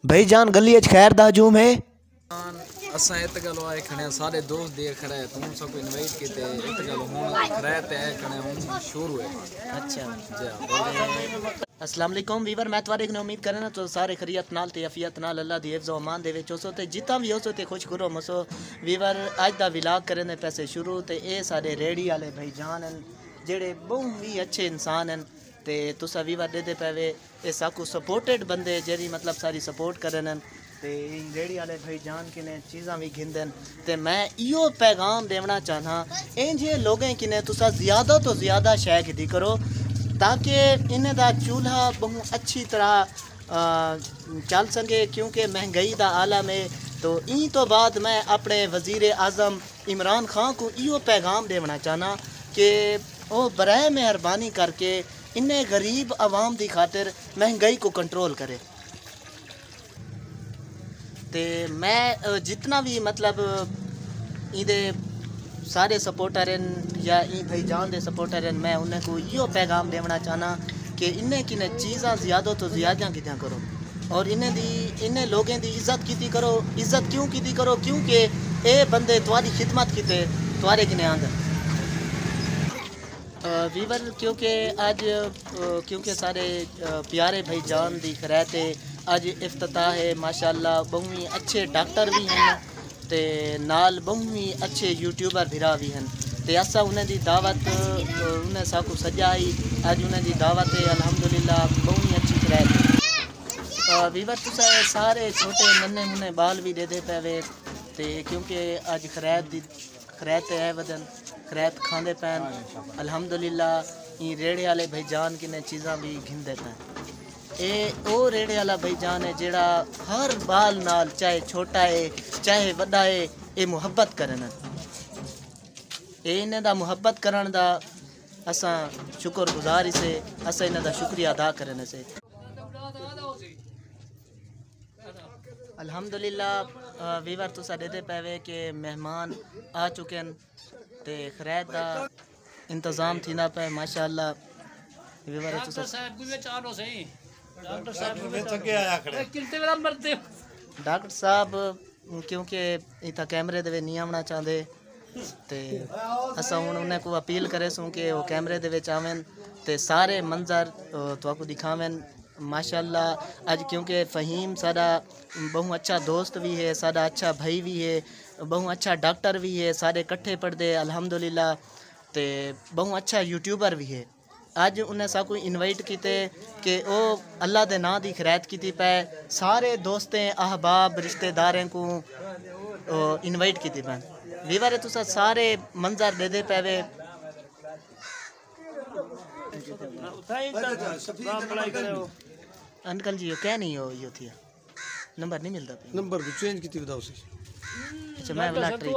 भाई जान गली खैर दा हजूम है। असा इत गलो आए खड़े सारे दोस्त देर खड़े है तुम सबको इनवाइट किते इत गलो हुन खड़े ते आए खड़े हुन शुरू है। अच्छा अस्सलाम वालेकुम वीवर मैं तुम्हारे ने उम्मीद करना तो सारे खरीयत नाल ते अफियत नाल अल्लाह दी हिफ्ज़ व अमान दे विच होसो ते जितना भी होसो ते खुश करो मसो वीवर अज दा व्लॉग करने पैसे शुरू ते ए सारे रेडी वाले भाई जान जेड़े बहुत ही अच्छे इंसान हैं ते तुसा वीवर दे पेवे ए साकू सपोर्टेड बंदे जेरी मतलब सारी सपोर्ट करन ते रेडी वाले भाई जान किने चीज़ां भी घिंदन ते मैं इो पैगाम देना चाहना इंज लोगों किने तुसा ज़्यादा तो ज़्यादा शै दी करो ताकि इन्हें दा चूल्हा बहुत अच्छी तरह चल सके क्योंकि महंगाई दा आलम है। तो इन तो बाद मैं अपने वज़ीर आज़म इमरान खान को इो पैगाम देना चाहना कि वो बराए मेहरबानी करके इन्हें गरीब आवाम की खातिर महंगाई को कंट्रोल करे। तो मैं जितना भी मतलब इधे सारे सपोर्टर हैं या ई भाई जान दे सपोर्टर हैं मैं उन्हें को यो पैगाम देना चाहना कि इन्हें किने चीज़ां ज़्यादा तो ज़्यादा कितना करो और इन्हें लोगों की इज्जत की करो। इज्जत क्यों की करो क्योंकि ये बंदे तुम्हारी खिदमत किते तुम्हारे किने आंदर वीवर क्योंकि आज क्योंकि सारे प्यारे भाई जान दी खरैते अज इफ्तिताह है माशाल्लाह। बहुत ही अच्छे डॉक्टर भी हैं ते नाल बहुत ही अच्छे यूट्यूबर भिरा भी हैं ते असा उन्हें दी दावत उन्हें साकू सजाई अज उन्हें दी दावत है अल्हम्दुलिल्लाह बहुत ही अच्छी खरैत वीवर तुसा सारे छोटे नन्हे मुन्ने बाल भी दे पेवे ते क्योंकि अज खरैत है वदन खरैत खांदे पैन अल्हम्दुलिल्लाह। ई रेड़े वाले भाई जान किने चीज़ां भी घिंदे पैन ए ओ रेड़े वाला भाई जान है जेड़ा हर बाल नाल चाहे छोटा है चाहे वड्डा है ये मुहब्बत करन ए इन्हें दा मुहब्बत करन दा असा शुक्रगुजार से असा इन्हें दा शुक्रिया अदा करने से अल्हम्दुलिल्लाह। वीवर तुसा दे पेवे के मेहमान आ चुके हैं ते खरैत दा इंतज़ाम थीना पे माशाअल्लाह। वीवर डॉक्टर साहब क्योंकि इतना कैमरे दे नहीं आना चाहते ते असा हुण उन्हें को अपील करे सूँ कि वो कैमरे दे विच आवें ते सारे मंजर तुहाकू दिखावें माशाअल्लाह। आज क्योंकि फ़हीम साड़ा बहुत अच्छा दोस्त भी है साड़ा अच्छा भाई भी है बहुत अच्छा डॉक्टर भी है सारे कट्ठे पढ़ते अल्हम्दुलिल्लाह ते बहुत अच्छा यूट्यूबर भी है। अज उन्हें साकू इनवाइट किते कि वो अल्लाह दे नां दी खैरात की पै सारे दोस्तें अहबाब रिश्तेदारें को इनवाइट की पैन वीवर तुसा सारे मंजर दे पैवे अंकल जी क्या नहीं हो यो थी नंबर नहीं मिलता नंबर भी चेंज की बताओ सी। अच्छा मैं वाला ट्राई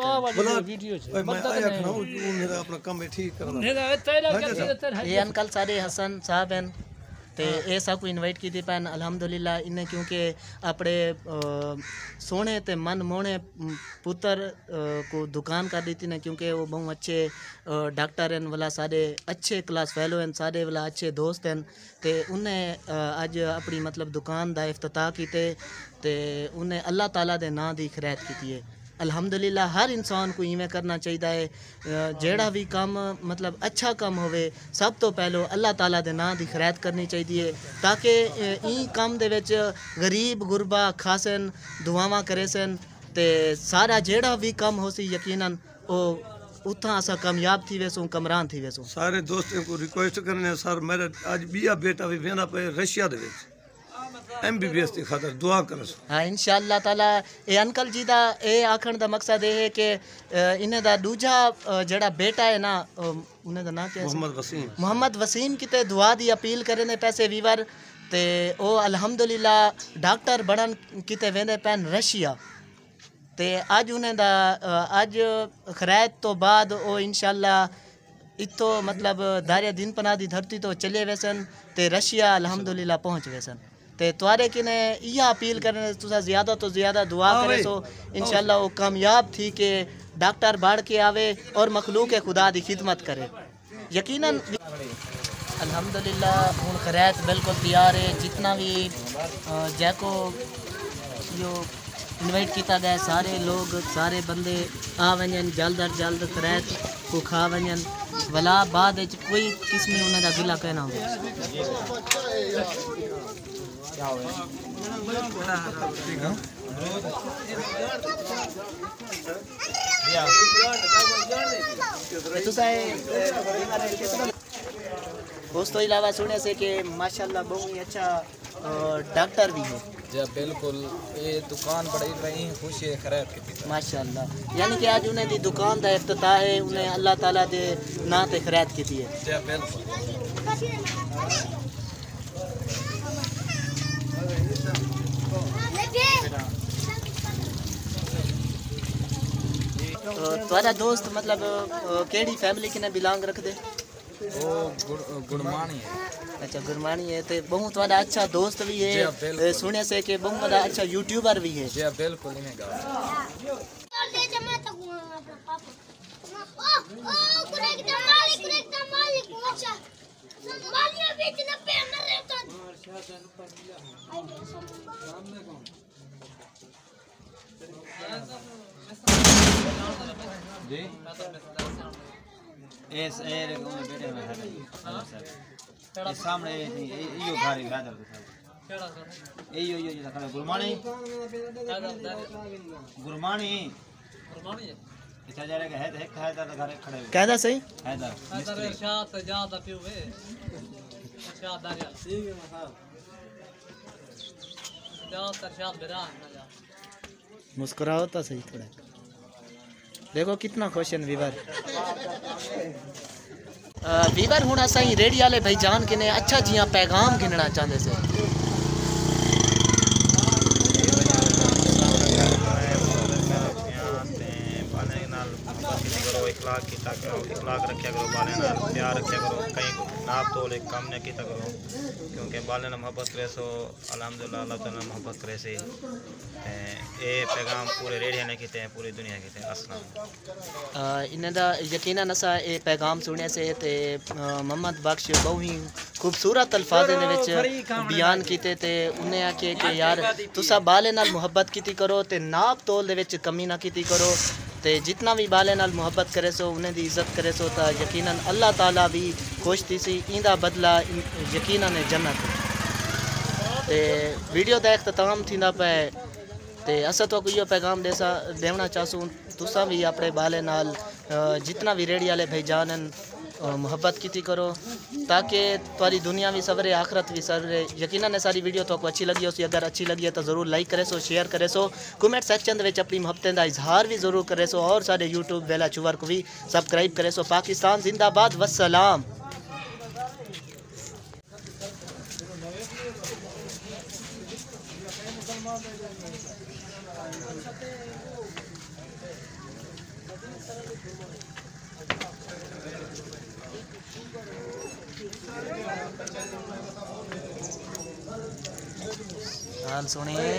वीडियो मैं आया खड़ा हूं मेरा अपना काम है ठीक करना ये अंकल सारे हसन साहब हैं ते ए सब को इनवाइट की पैन अल्हम्दुलिल्लाह। इन्हें क्योंकि अपने सोने ते मन मोने पुत्र को दुकान कर दी थी ना क्योंकि वो बहुत अच्छे डॉक्टर हैं वाला सारे अच्छे क्लास फेलो हैं सारे वाला अच्छे दोस्त हैं ते उन्हें अज अपनी मतलब दुकान दा इफ्तिताह कीते ते उन्हें अल्लाह ताला दे नां दी खैरात की है अल्हम्दुलिल्लाह। हर इंसान को इवें करना चाहिए है जेड़ा भी काम मतलब अच्छा काम होवे सब तो पहलो अल्लाह ताला दे नां दी खैरात करनी चाहिए ताकि ई काम दे विच गरीब गुरबा खासन दुआवां करे सन ते सारा जेड़ा भी काम हो सी यकीनन ओ उतना असा कामयाब थी वैसो कमरान थी वैसो। सारे दोस्तों को रिक्वेस्ट करने सर मेरा आज बिया बेटा भी वेंदा पे रशिया दे विच MBBS की खातर दुआ करो। हाँ इंशाअल्लाह ताला ये अंकल जी दा ये आखण दा मकसद है कि इन्हें दा दूजा जड़ा बेटा है ना उन्हें दा नाम क्या है मोहम्मद वसीम किते दुआ दी अपील करने पैसे वीवर ते ओ अल्हम्दुलिल्लाह डॉक्टर बनन किते वेंदे पैन रशिया ते अज उन्हें दा अज खैरात तो बाद ओ इंशाअल्लाह इतो मतलब दारिया दिन पना दी धरती तो चले वैसन ते रशिया अल्हम्दुलिल्लाह पहुँच वैसन ते तुआरे किने यह अपील करने तुसा ज़्यादा तो ज़्यादा दुआ करे सो इंशाअल्लाह वो कामयाब थी कि डॉक्टर बढ़ के आवे और मखलूक खुदा दी खिदमत करे यकीनन अल्हम्दुलिल्लाह। हुण खैरात बिल्कुल तैयार है जितना भी जैको जो इनवाइट किया गया सारे लोग सारे बंदे आ वजन जल्द अज जल्द करैत को खा वजन वला बाद विच कोई किस्म उन्हें दा गिला कहना हो उस तो अलावा सुने से कि माशाल्लाह बहुत ही अच्छा डॉक्टर भी है। जी बिल्कुल, ये दुकान बड़ी रही खुशी है खैर की माशाल्लाह, यानी कि आज उन्हें दी दुकान का इफ्तिताह है, उन्हें अल्लाह ताला दे ना ते खैरात की है। जी बिल्कुल। तुम्हारा दोस्त मतलब केड़ी फैमिली किने बिलोंग रख दे? वो गुरमानी है। अच्छा गुरमानी है, तो बहुत तुम्हारा अच्छा दोस्त भी है, सुने से कि बहुत बड़ा अच्छा यूट्यूबर भी है। जी बिल्कुल इन्हें जी इस बेटे में है इस सामने यो घर इधर यो यो यो खड़ा गुरमानी अच्छा जा रहा है घर खड़े कहदा सही हैदर इरशाद ज्यादा पियो है इरशाद दारिया ठीक है साहब ज्यादा इरशाद बेरा ना जा मुस्कुराओ तो सही थोड़ा, देखो कितना खुश है वीवर। वीवर हूँ असा रेडी वाले भाईजान किने अच्छा जिया पैगाम गिनना चाहते से। इखलाक किया करो, इखलाक रखा करो, बाले नाल प्यार रखा करो, कहीं नाप तोल एक काम न किया करो, क्योंकि बाले नाल मोहब्बत करे सो अल्हम्दुलिल्लाह अल्लाह ताला मोहब्बत करे से। ये पैगाम पूरे रेडियो ने किते हैं, पूरी दुनिया किते हैं। अस्सलाम इन्हें दा यकीनन असा ये पैगाम सुने से ते मोहम्मद बख्श बहुत ही खूबसूरत अल्फाज दे विच बयान कीते ते उन्हें आखे कि यार तुसा बाले नाल मोहब्बत कीती करो ते नाप तोल दे विच कमी ना कीती करो, ते जितना भी बाले नाल मोहब्बत करे सो उन्हें दी इज्जत करे सो ता यकीनन अल्लाह ताला भी खुश थी सी, इंदा बदला यकीनन जन्नत। ते वीडियो दा इख्तिताम थींदा पे ते असा तो यो पैगाम देना चाहसूँ तुसा भी अपने बाले नाल जितना भी रेडी वाले भाईजान मोहब्बत की करो, ताकि तुम्हारी दुनिया भी सवरे आखरत भी सवरे। यकीनन सारी वीडियो तो अच्छी लगी हो सी, अगर अच्छी लगी है तो ज़रूर लाइक करे सो, शेयर करे सो, कमेंट सेक्शन में अपनी मोहब्बतें का इजहार भी ज़रूर करे सो, और सारे यूट्यूब बेला चुवर को भी सब्सक्राइब करे सो। पाकिस्तान जिंदाबाद, वस्सलाम। हाल सुनिए।